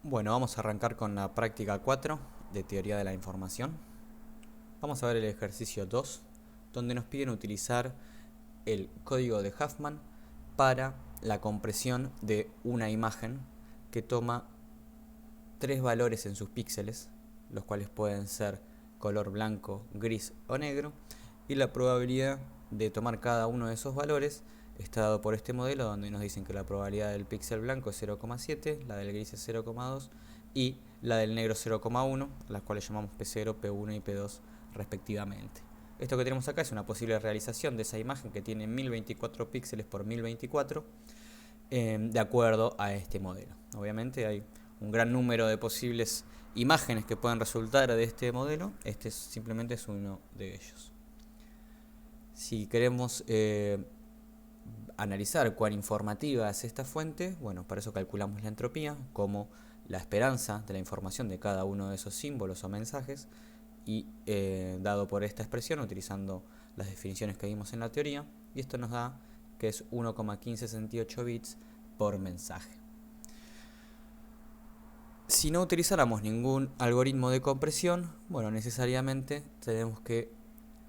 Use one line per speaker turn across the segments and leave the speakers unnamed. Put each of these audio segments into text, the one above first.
Bueno, vamos a arrancar con la práctica 4 de teoría de la información. Vamos a ver el ejercicio 2, donde nos piden utilizar el código de Huffman para la compresión de una imagen que toma tres valores en sus píxeles, los cuales pueden ser color blanco, gris o negro, y la probabilidad de tomar cada uno de esos valores está dado por este modelo, donde nos dicen que la probabilidad del píxel blanco es 0,7, la del gris es 0,2 y la del negro 0,1, las cuales llamamos P0, P1 y P2 respectivamente. Esto que tenemos acá es una posible realización de esa imagen que tiene 1024 píxeles por 1024 de acuerdo a este modelo. Obviamente hay un gran número de posibles imágenes que pueden resultar de este modelo. Este simplemente es uno de ellos. Si queremos analizar cuán informativa es esta fuente, bueno, para eso calculamos la entropía como la esperanza de la información de cada uno de esos símbolos o mensajes y dado por esta expresión utilizando las definiciones que vimos en la teoría, y esto nos da que es 1,1568 bits por mensaje. Si no utilizáramos ningún algoritmo de compresión, bueno, necesariamente tenemos que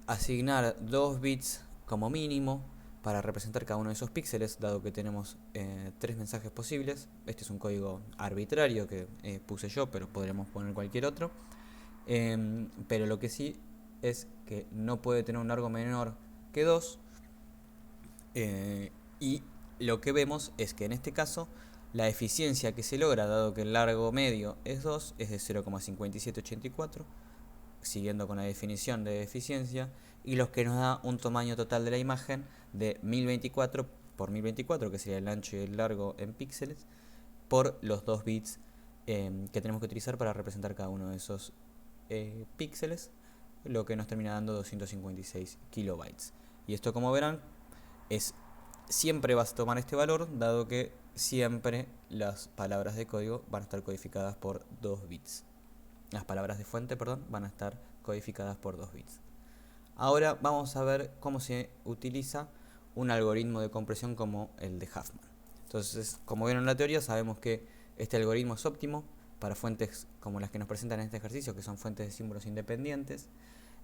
asignar 2 bits como mínimo para representar cada uno de esos píxeles, dado que tenemos 3 mensajes posibles. Este es un código arbitrario que puse yo, pero podríamos poner cualquier otro. Pero lo que sí es que no puede tener un largo menor que 2. Y lo que vemos es que en este caso la eficiencia que se logra, dado que el largo medio es 2, es de 0,5784, siguiendo con la definición de eficiencia, y lo que nos da un tamaño total de la imagen de 1024 por 1024, que sería el ancho y el largo en píxeles, por los 2 bits que tenemos que utilizar para representar cada uno de esos píxeles, lo que nos termina dando 256 kilobytes. Y esto, como verán, siempre vas a tomar este valor, dado que siempre las palabras de código van a estar codificadas por 2 bits. Las palabras de fuente, perdón, van a estar codificadas por 2 bits. Ahora vamos a ver cómo se utiliza un algoritmo de compresión como el de Huffman. Entonces, como vieron en la teoría, sabemos que este algoritmo es óptimo para fuentes como las que nos presentan en este ejercicio, que son fuentes de símbolos independientes.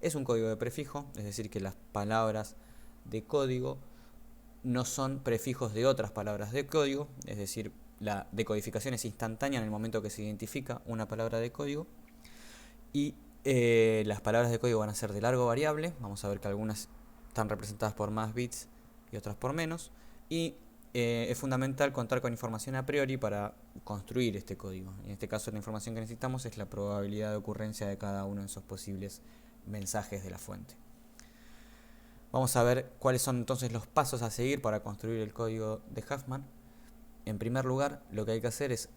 Es un código de prefijo, es decir, que las palabras de código no son prefijos de otras palabras de código, es decir, la decodificación es instantánea en el momento que se identifica una palabra de código. Y las palabras de código van a ser de largo variable. Vamos a ver que algunas están representadas por más bits y otras por menos. Y es fundamental contar con información a priori para construir este código. En este caso la información que necesitamos es la probabilidad de ocurrencia de cada uno de esos posibles mensajes de la fuente. Vamos a ver cuáles son entonces los pasos a seguir para construir el código de Huffman. En primer lugar, lo que hay que hacer es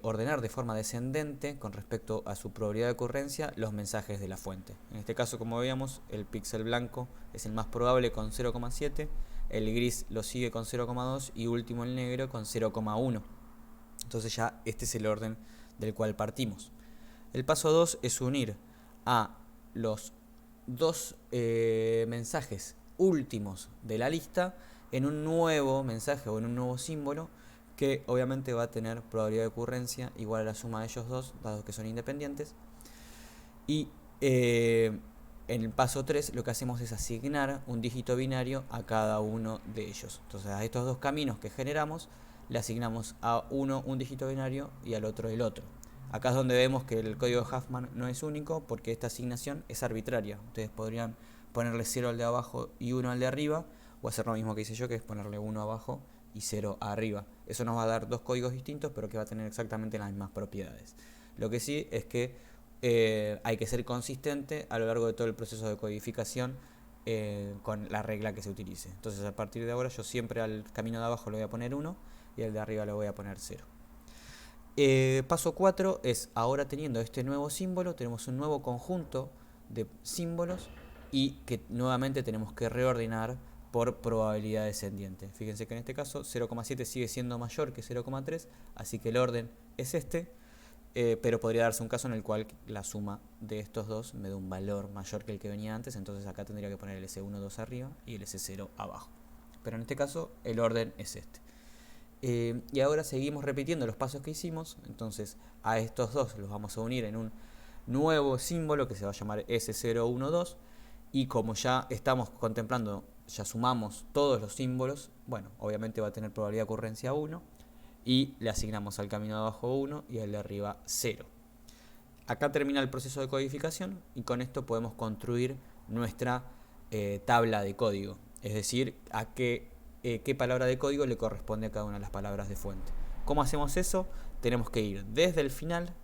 ordenar de forma descendente con respecto a su probabilidad de ocurrencia los mensajes de la fuente. En este caso, como veíamos, el píxel blanco es el más probable con 0,7, el gris lo sigue con 0,2 y último el negro con 0,1. Entonces ya este es el orden del cual partimos. El paso 2 es unir a los dos mensajes últimos de la lista en un nuevo mensaje o en un nuevo símbolo que obviamente va a tener probabilidad de ocurrencia igual a la suma de ellos dos, dado que son independientes. Y en el paso 3 lo que hacemos es asignar un dígito binario a cada uno de ellos. Entonces a estos dos caminos que generamos le asignamos a uno un dígito binario y al otro el otro. Acá es donde vemos que el código de Huffman no es único porque esta asignación es arbitraria. Ustedes podrían ponerle 0 al de abajo y 1 al de arriba, o hacer lo mismo que hice yo, que es ponerle 1 abajo y 0 arriba. Eso nos va a dar dos códigos distintos, pero que va a tener exactamente las mismas propiedades. Lo que sí es que hay que ser consistente a lo largo de todo el proceso de codificación con la regla que se utilice. Entonces a partir de ahora yo siempre al camino de abajo le voy a poner 1 y al de arriba le voy a poner 0. Paso 4 es, ahora teniendo este nuevo símbolo, tenemos un nuevo conjunto de símbolos y que nuevamente tenemos que reordenar por probabilidad descendiente. Fíjense que en este caso 0,7 sigue siendo mayor que 0,3, así que el orden es este, pero podría darse un caso en el cual la suma de estos dos me dé un valor mayor que el que venía antes, entonces acá tendría que poner el S1, 2 arriba y el S0 abajo. Pero en este caso el orden es este. Y ahora seguimos repitiendo los pasos que hicimos. Entonces a estos dos los vamos a unir en un nuevo símbolo que se va a llamar S012. Y como ya estamos contemplando, ya sumamos todos los símbolos, bueno, obviamente va a tener probabilidad de ocurrencia 1. Y le asignamos al camino de abajo 1 y al de arriba 0. Acá termina el proceso de codificación y con esto podemos construir nuestra tabla de código. Es decir, a qué palabra de código le corresponde a cada una de las palabras de fuente. ¿Cómo hacemos eso? Tenemos que ir desde el final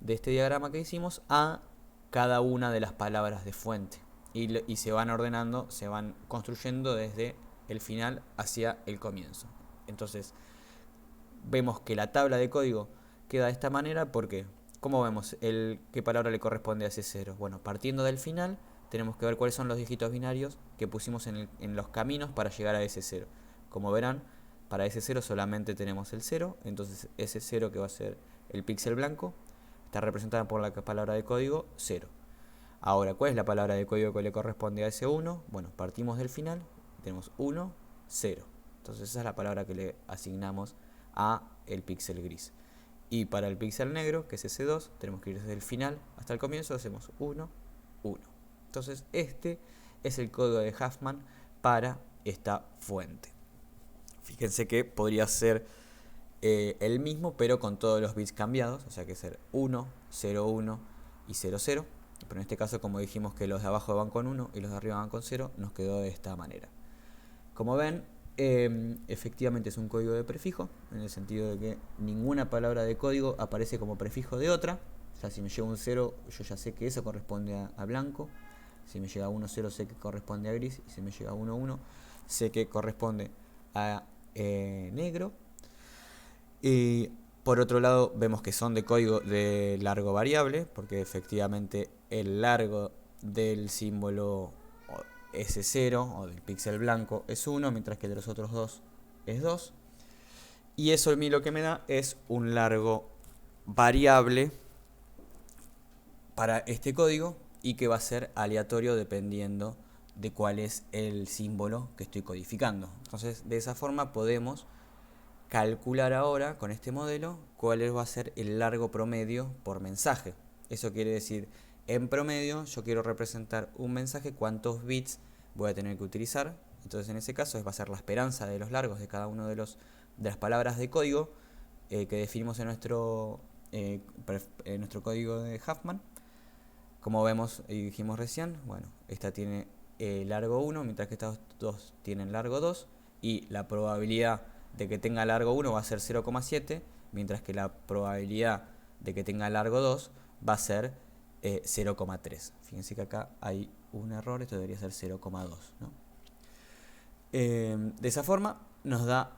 de este diagrama que hicimos a cada una de las palabras de fuente. Y se van ordenando, se van construyendo desde el final hacia el comienzo. Entonces, vemos que la tabla de código queda de esta manera porque, ¿cómo vemos qué palabra le corresponde a ese 0? Bueno, partiendo del final, tenemos que ver cuáles son los dígitos binarios que pusimos en los caminos para llegar a ese 0. Como verán, para ese 0 solamente tenemos el 0, entonces ese 0 que va a ser el píxel blanco está representada por la palabra de código 0. Ahora, ¿cuál es la palabra de código que le corresponde a ese 1? Bueno, partimos del final, tenemos 1, 0. Entonces esa es la palabra que le asignamos a el píxel gris. Y para el píxel negro, que es ese 2, tenemos que ir desde el final hasta el comienzo, hacemos 1, 1. Entonces este es el código de Huffman para esta fuente. Fíjense que podría ser el mismo, pero con todos los bits cambiados, o sea que ser 1, 0, 1 y 0, 0. Pero en este caso, como dijimos que los de abajo van con 1 y los de arriba van con 0, nos quedó de esta manera. Como ven, efectivamente es un código de prefijo, en el sentido de que ninguna palabra de código aparece como prefijo de otra. O sea, si me llega un 0, yo ya sé que eso corresponde a blanco. Si me llega 1, 0, sé que corresponde a gris. Y si me llega 1, 1, sé que corresponde a negro. Y por otro lado, vemos que son de código de largo variable, porque efectivamente el largo del símbolo S0 o del píxel blanco es 1, mientras que el de los otros dos es 2. Y eso a mí lo que me da es un largo variable para este código y que va a ser aleatorio dependiendo de cuál es el símbolo que estoy codificando. Entonces, de esa forma podemos calcular ahora con este modelo cuál va a ser el largo promedio por mensaje. Eso quiere decir, en promedio yo quiero representar un mensaje, cuántos bits voy a tener que utilizar. Entonces en ese caso va a ser la esperanza de los largos de cada uno de las palabras de código que definimos en nuestro código de Huffman. Como vemos y dijimos recién, bueno, esta tiene largo 1, mientras que estas dos tienen largo 2, y la probabilidad de que tenga largo 1 va a ser 0,7, mientras que la probabilidad de que tenga largo 2 va a ser 0,3. Fíjense que acá hay un error, esto debería ser 0,2, ¿no? De esa forma nos da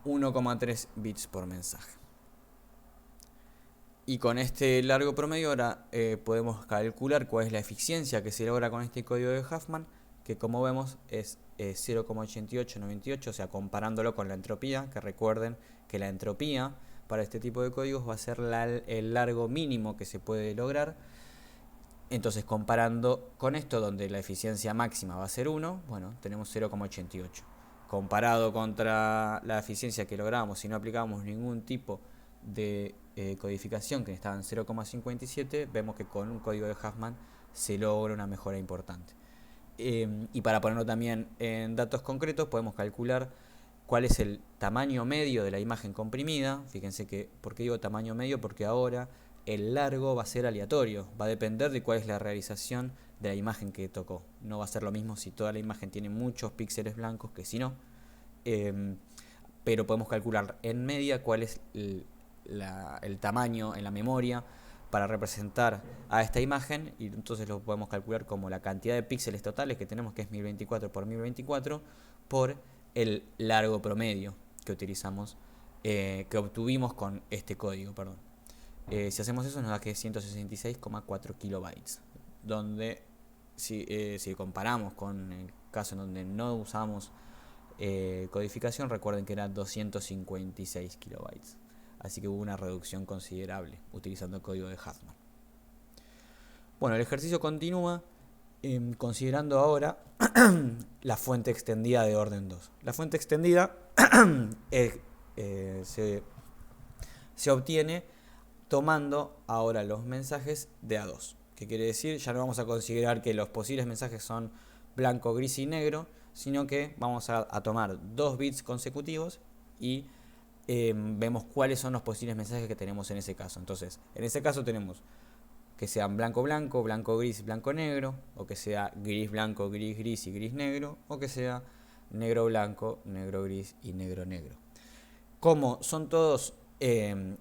1,3 bits por mensaje. Y con este largo promedio ahora podemos calcular cuál es la eficiencia que se logra con este código de Huffman, que como vemos es 0,8898, o sea, comparándolo con la entropía, que recuerden que la entropía para este tipo de códigos va a ser el largo mínimo que se puede lograr. Entonces, comparando con esto, donde la eficiencia máxima va a ser 1, bueno, tenemos 0,88. Comparado contra la eficiencia que logramos si no aplicamos ningún tipo de codificación, que estaba en 0,57, vemos que con un código de Huffman se logra una mejora importante. Y para ponerlo también en datos concretos, podemos calcular cuál es el tamaño medio de la imagen comprimida. Fíjense que, ¿por qué digo tamaño medio? Porque ahora el largo va a ser aleatorio, va a depender de cuál es la realización de la imagen que tocó. No va a ser lo mismo si toda la imagen tiene muchos píxeles blancos que si no. Pero podemos calcular en media cuál es el tamaño en la memoria para representar a esta imagen, y entonces lo podemos calcular como la cantidad de píxeles totales que tenemos, que es 1024 por 1024, por el largo promedio que utilizamos, que obtuvimos con este código, perdón. Si hacemos eso nos da que es 166,4 kilobytes, donde si comparamos con el caso en donde no usamos codificación, recuerden que eran 256 kilobytes. Así que hubo una reducción considerable utilizando el código de Huffman. Bueno, el ejercicio continúa considerando ahora la fuente extendida de orden 2. La fuente extendida se obtiene tomando ahora los mensajes de A2. ¿Qué quiere decir? Ya no vamos a considerar que los posibles mensajes son blanco, gris y negro, sino que vamos a tomar 2 bits consecutivos y vemos cuáles son los posibles mensajes que tenemos en ese caso. Entonces, en ese caso tenemos que sean blanco, blanco, blanco, gris, blanco, negro, o que sea gris, blanco, gris, gris y gris, negro, o que sea negro, blanco, negro, gris y negro, negro. Como son todos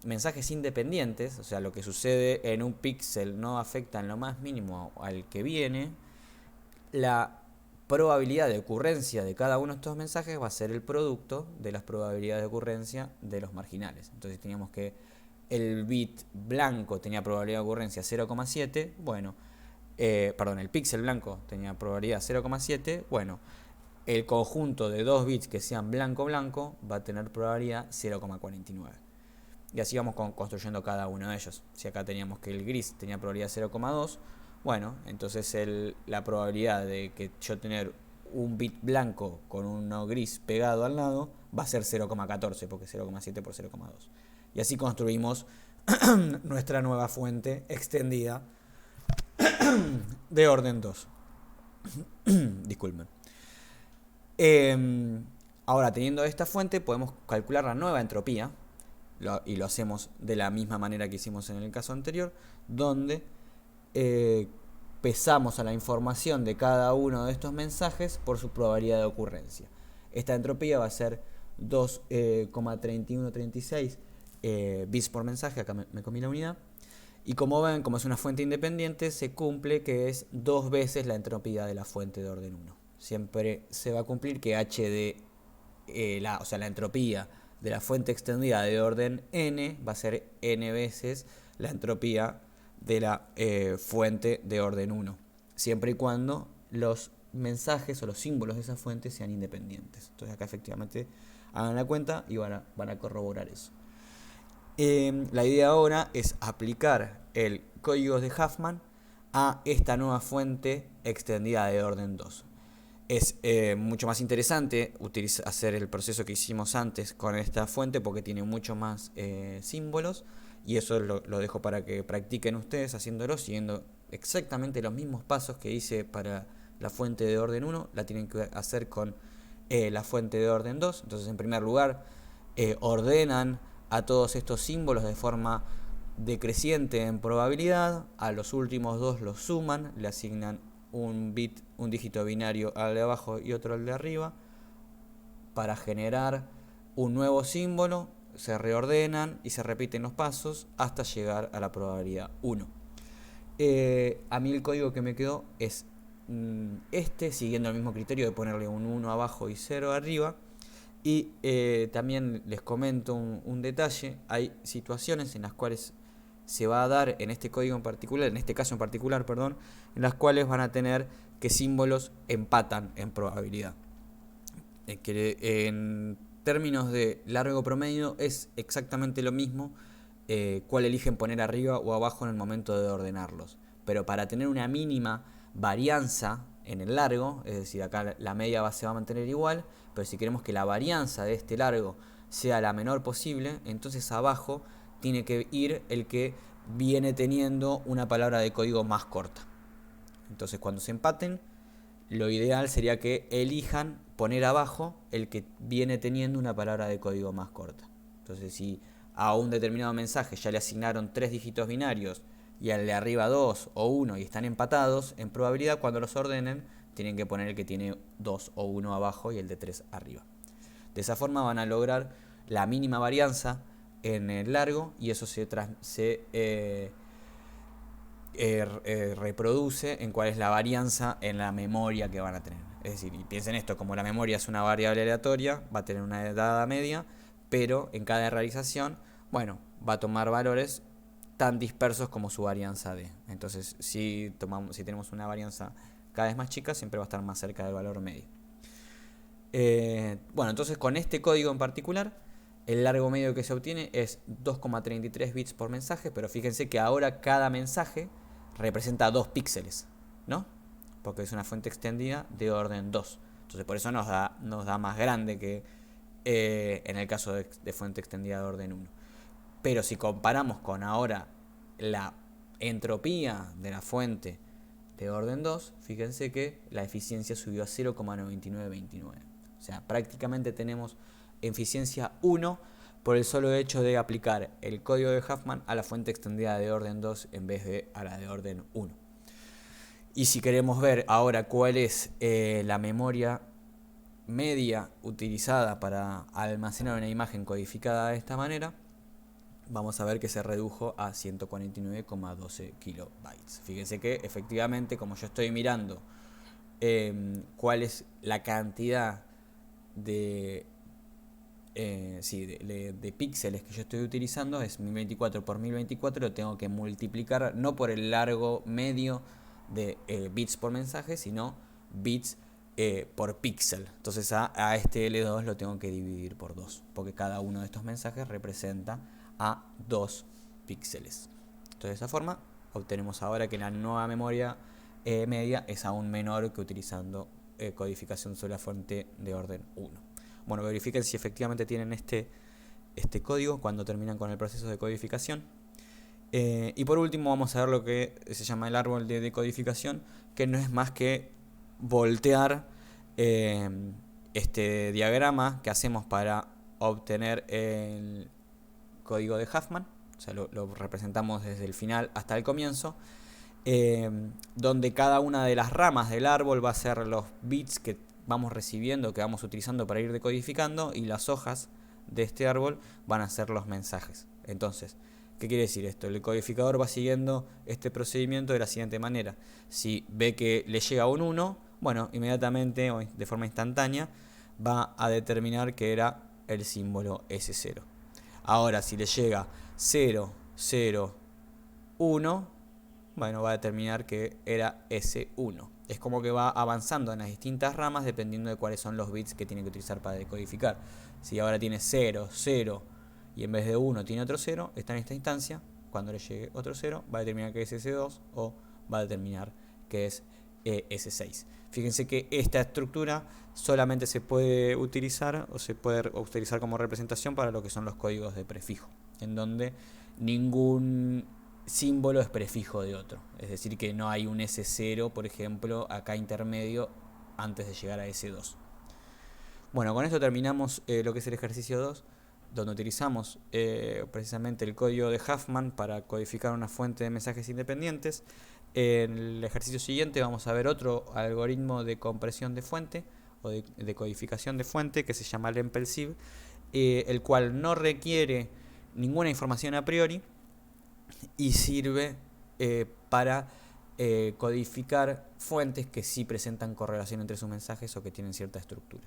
mensajes independientes, o sea, lo que sucede en un píxel no afecta en lo más mínimo al que viene, la probabilidad de ocurrencia de cada uno de estos mensajes va a ser el producto de las probabilidades de ocurrencia de los marginales. Entonces teníamos que el bit blanco tenía probabilidad de ocurrencia 0,7, bueno, el píxel blanco tenía probabilidad 0,7, bueno, el conjunto de 2 bits que sean blanco-blanco va a tener probabilidad 0,49. Y así vamos construyendo cada uno de ellos. Si acá teníamos que el gris tenía probabilidad 0,2, bueno, entonces la probabilidad de que yo tener un bit blanco con uno gris pegado al lado va a ser 0,14, porque 0,7 por 0,2. Y así construimos nuestra nueva fuente extendida de orden 2. Disculpen. Ahora, teniendo esta fuente, podemos calcular la nueva entropía, y lo hacemos de la misma manera que hicimos en el caso anterior, donde pesamos a la información de cada uno de estos mensajes por su probabilidad de ocurrencia. Esta entropía va a ser 2,3136 bits por mensaje, acá me comí la unidad, y como ven, como es una fuente independiente, se cumple que es 2 veces la entropía de la fuente de orden 1. Siempre se va a cumplir que h de la entropía de la fuente extendida de orden n va a ser n veces la entropía de la fuente de orden 1, siempre y cuando los mensajes o los símbolos de esa fuente sean independientes. Entonces acá efectivamente hagan la cuenta y van a corroborar eso. La idea ahora es aplicar el código de Huffman a esta nueva fuente extendida de orden 2. Es mucho más interesante hacer el proceso que hicimos antes con esta fuente porque tiene mucho más símbolos, y eso lo dejo para que practiquen ustedes haciéndolo, siguiendo exactamente los mismos pasos que hice para la fuente de orden 1, la tienen que hacer con la fuente de orden 2. Entonces, en primer lugar, ordenan a todos estos símbolos de forma decreciente en probabilidad, a los últimos dos los suman, le asignan un dígito binario al de abajo y otro al de arriba, para generar un nuevo símbolo, se reordenan y se repiten los pasos hasta llegar a la probabilidad 1. A mí el código que me quedó es siguiendo el mismo criterio de ponerle un 1 abajo y 0 arriba. Y también les comento un detalle: hay situaciones en las cuales se va a dar en este código en particular, en este caso en particular, perdón, en las cuales van a tener que símbolos empatan en probabilidad. Que en términos de largo promedio es exactamente lo mismo cuál eligen poner arriba o abajo en el momento de ordenarlos. Pero para tener una mínima varianza en el largo, es decir, acá la media se va a mantener igual, pero si queremos que la varianza de este largo sea la menor posible, entonces abajo tiene que ir el que viene teniendo una palabra de código más corta. Entonces, cuando se empaten, lo ideal sería que elijan poner abajo el que viene teniendo una palabra de código más corta. Entonces, si a un determinado mensaje ya le asignaron 3 dígitos binarios y al de arriba 2 o 1 y están empatados, en probabilidad cuando los ordenen tienen que poner el que tiene 2 o 1 abajo y el de 3 arriba. De esa forma van a lograr la mínima varianza en el largo, y eso se reproduce en cuál es la varianza en la memoria que van a tener. Es decir, y piensen esto, como la memoria es una variable aleatoria, va a tener una dada media, pero en cada realización, bueno, va a tomar valores tan dispersos como su varianza d. Entonces, si tenemos una varianza cada vez más chica, siempre va a estar más cerca del valor medio. Bueno, entonces con este código en particular, el largo medio que se obtiene es 2,33 bits por mensaje, pero fíjense que ahora cada mensaje representa 2 píxeles, ¿no? Porque es una fuente extendida de orden 2. Entonces por eso nos da más grande que en el caso de fuente extendida de orden 1. Pero si comparamos con ahora la entropía de la fuente de orden 2, fíjense que la eficiencia subió a 0,9929. O sea, prácticamente tenemos eficiencia 1 por el solo hecho de aplicar el código de Huffman a la fuente extendida de orden 2 en vez de a la de orden 1. Y si queremos ver ahora cuál es la memoria media utilizada para almacenar una imagen codificada de esta manera, vamos a ver que se redujo a 149,12 kilobytes. Fíjense que efectivamente, como yo estoy mirando cuál es la cantidad de píxeles que yo estoy utilizando, es 1024 por 1024, lo tengo que multiplicar no por el largo medio de bits por mensaje, sino bits por píxel. Entonces a este L2 lo tengo que dividir por 2, porque cada uno de estos mensajes representa a 2 píxeles. Entonces de esa forma obtenemos ahora que la nueva memoria media es aún menor que utilizando codificación sobre la fuente de orden 1. Bueno, verifiquen si efectivamente tienen este código cuando terminan con el proceso de codificación. Y por último vamos a ver lo que se llama el árbol de decodificación, que no es más que voltear este diagrama que hacemos para obtener el código de Huffman. O sea, lo representamos desde el final hasta el comienzo, donde cada una de las ramas del árbol va a ser los bits que vamos recibiendo, que vamos utilizando para ir decodificando, y las hojas de este árbol van a ser los mensajes. Entonces, ¿qué quiere decir esto? El codificador va siguiendo este procedimiento de la siguiente manera. Si ve que le llega un 1, bueno, inmediatamente o de forma instantánea va a determinar que era el símbolo S0. Ahora, si le llega 0, 0, 1, bueno, va a determinar que era S1. Es como que va avanzando en las distintas ramas dependiendo de cuáles son los bits que tiene que utilizar para decodificar. Si ahora tiene 0, 0 y en vez de 1 tiene otro 0, está en esta instancia. Cuando le llegue otro 0, va a determinar que es S2 o va a determinar que es S6. Fíjense que esta estructura solamente se puede utilizar o se puede utilizar como representación para lo que son los códigos de prefijo, en donde ningún símbolo es prefijo de otro. Es decir, que no hay un S0, por ejemplo, acá intermedio antes de llegar a S2. Bueno, con esto terminamos lo que es el ejercicio 2, donde utilizamos precisamente el código de Huffman para codificar una fuente de mensajes independientes. En el ejercicio siguiente vamos a ver otro algoritmo de compresión de fuente o de codificación de fuente que se llama Lempel-Sieve, el cual no requiere ninguna información a priori y sirve para codificar fuentes que sí presentan correlación entre sus mensajes o que tienen cierta estructura.